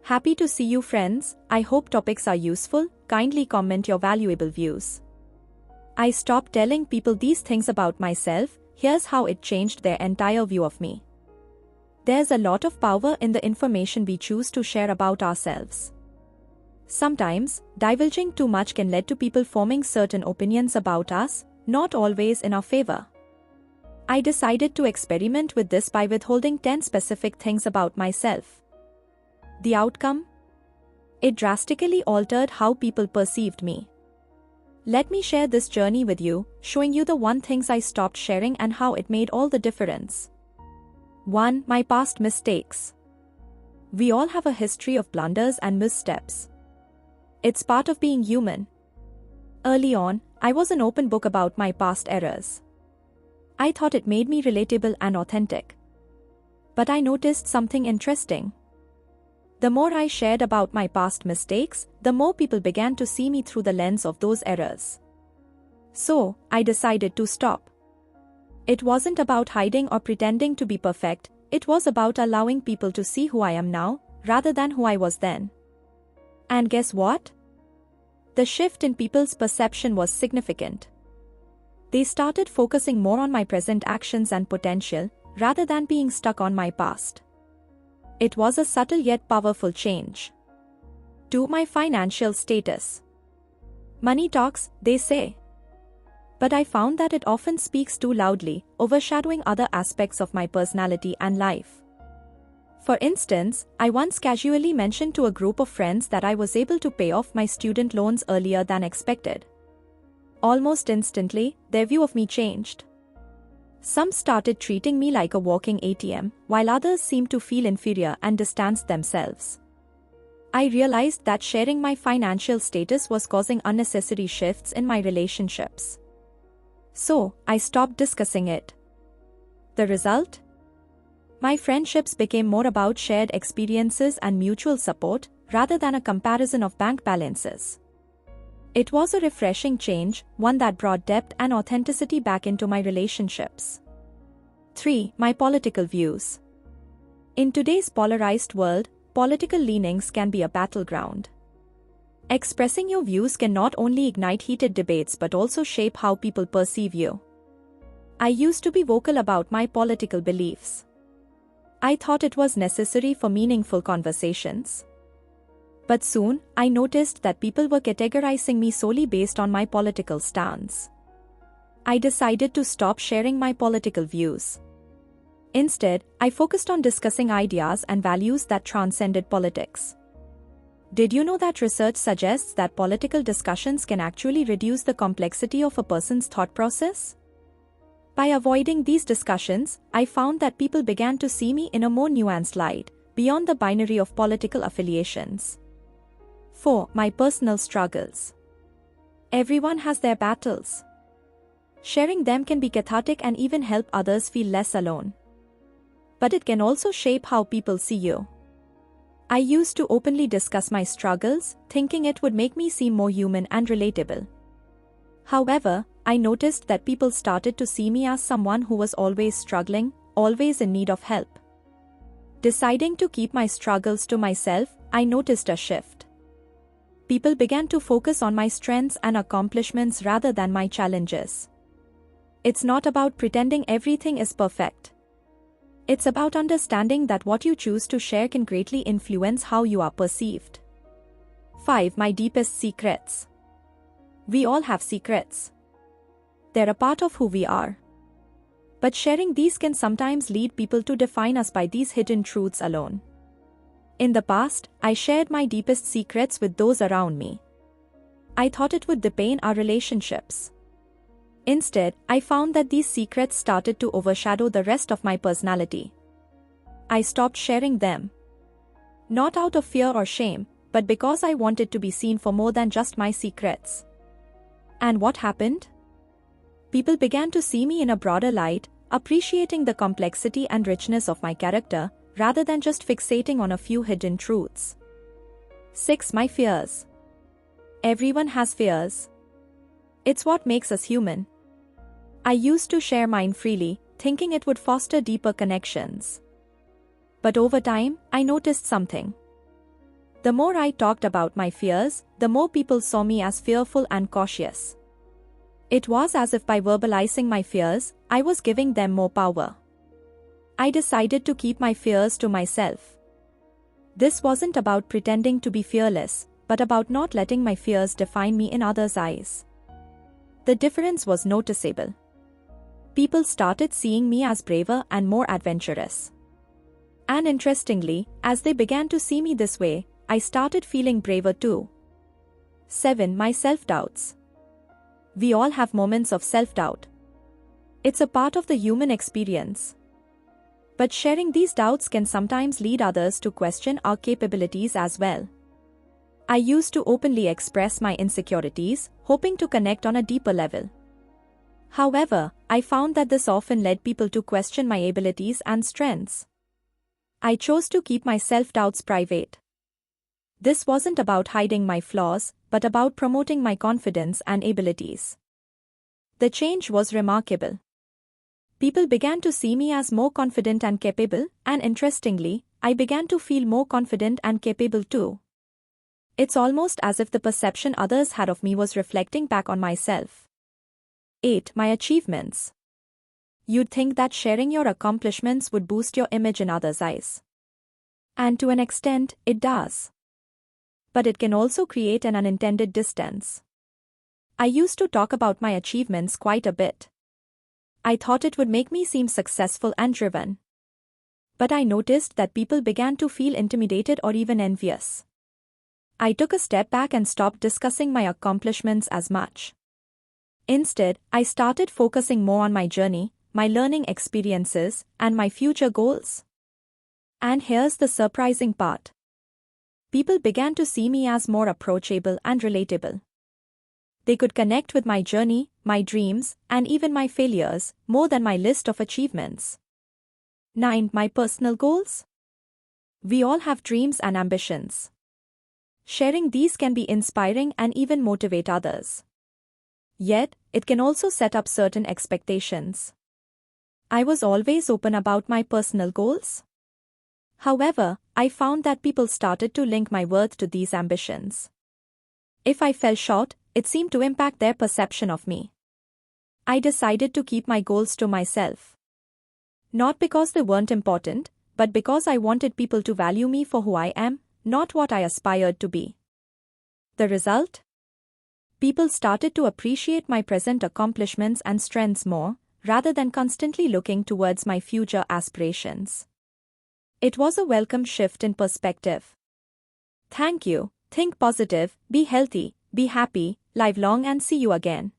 Happy to see you, friends. I hope topics are useful. Kindly comment your valuable views. I stopped telling people these things about myself. Here's how it changed their entire view of me. There's a lot of power in the information we choose to share about ourselves. Sometimes, divulging too much can lead to people forming certain opinions about us, not always in our favor. I decided to experiment with this by withholding 10 specific things about myself. The outcome? It drastically altered how people perceived me. Let me share this journey with you, showing you the things I stopped sharing and how it made all the difference. 1. My past mistakes. We all have a history of blunders and missteps. It's part of being human. Early on, I was an open book about my past errors. I thought it made me relatable and authentic. But I noticed something interesting. The more I shared about my past mistakes, the more people began to see me through the lens of those errors. So, I decided to stop. It wasn't about hiding or pretending to be perfect, it was about allowing people to see who I am now, rather than who I was then. And guess what? The shift in people's perception was significant. They started focusing more on my present actions and potential, rather than being stuck on my past. It was a subtle yet powerful change. 2. My financial status. Money talks, they say. But I found that it often speaks too loudly, overshadowing other aspects of my personality and life. For instance, I once casually mentioned to a group of friends that I was able to pay off my student loans earlier than expected. Almost instantly, their view of me changed. Some started treating me like a walking ATM, while others seemed to feel inferior and distanced themselves. I realized that sharing my financial status was causing unnecessary shifts in my relationships. So, I stopped discussing it. The result? My friendships became more about shared experiences and mutual support, rather than a comparison of bank balances. It was a refreshing change, one that brought depth and authenticity back into my relationships. 3. My political views. In today's polarized world, political leanings can be a battleground. Expressing your views can not only ignite heated debates but also shape how people perceive you. I used to be vocal about my political beliefs. I thought it was necessary for meaningful conversations. But soon, I noticed that people were categorizing me solely based on my political stance. I decided to stop sharing my political views. Instead, I focused on discussing ideas and values that transcended politics. Did you know that research suggests that political discussions can actually reduce the complexity of a person's thought process? By avoiding these discussions, I found that people began to see me in a more nuanced light, beyond the binary of political affiliations. 4. My personal struggles. Everyone has their battles. Sharing them can be cathartic and even help others feel less alone. But it can also shape how people see you. I used to openly discuss my struggles, thinking it would make me seem more human and relatable. However, I noticed that people started to see me as someone who was always struggling, always in need of help. Deciding to keep my struggles to myself, I noticed a shift. People began to focus on my strengths and accomplishments rather than my challenges. It's not about pretending everything is perfect. It's about understanding that what you choose to share can greatly influence how you are perceived. 5. My deepest secrets. We all have secrets. They're a part of who we are. But sharing these can sometimes lead people to define us by these hidden truths alone. In the past, I shared my deepest secrets with those around me. I thought it would deepen our relationships. Instead, I found that these secrets started to overshadow the rest of my personality. I stopped sharing them. Not out of fear or shame, but because I wanted to be seen for more than just my secrets. And what happened? People began to see me in a broader light, appreciating the complexity and richness of my character, rather than just fixating on a few hidden truths. 6. My fears. Everyone has fears. It's what makes us human. I used to share mine freely, thinking it would foster deeper connections. But over time, I noticed something. The more I talked about my fears, the more people saw me as fearful and cautious. It was as if by verbalizing my fears, I was giving them more power. I decided to keep my fears to myself. This wasn't about pretending to be fearless, but about not letting my fears define me in others' eyes. The difference was noticeable. People started seeing me as braver and more adventurous. And interestingly, as they began to see me this way, I started feeling braver too. 7. My self-doubts. We all have moments of self-doubt. It's a part of the human experience. But sharing these doubts can sometimes lead others to question our capabilities as well. I used to openly express my insecurities, hoping to connect on a deeper level. However, I found that this often led people to question my abilities and strengths. I chose to keep my self-doubts private. This wasn't about hiding my flaws, but about promoting my confidence and abilities. The change was remarkable. People began to see me as more confident and capable, and interestingly, I began to feel more confident and capable too. It's almost as if the perception others had of me was reflecting back on myself. 8. My achievements. You'd think that sharing your accomplishments would boost your image in others' eyes. And to an extent, it does. But it can also create an unintended distance. I used to talk about my achievements quite a bit. I thought it would make me seem successful and driven. But I noticed that people began to feel intimidated or even envious. I took a step back and stopped discussing my accomplishments as much. Instead, I started focusing more on my journey, my learning experiences, and my future goals. And here's the surprising part. People began to see me as more approachable and relatable. They could connect with my journey, my dreams, and even my failures, more than my list of achievements. 9. My personal goals. We all have dreams and ambitions. Sharing these can be inspiring and even motivate others. Yet, it can also set up certain expectations. I was always open about my personal goals. However, I found that people started to link my worth to these ambitions. If I fell short, it seemed to impact their perception of me. I decided to keep my goals to myself. Not because they weren't important, but because I wanted people to value me for who I am, not what I aspired to be. The result? People started to appreciate my present accomplishments and strengths more, rather than constantly looking towards my future aspirations. It was a welcome shift in perspective. Thank you, think positive, be healthy, be happy, live long and see you again.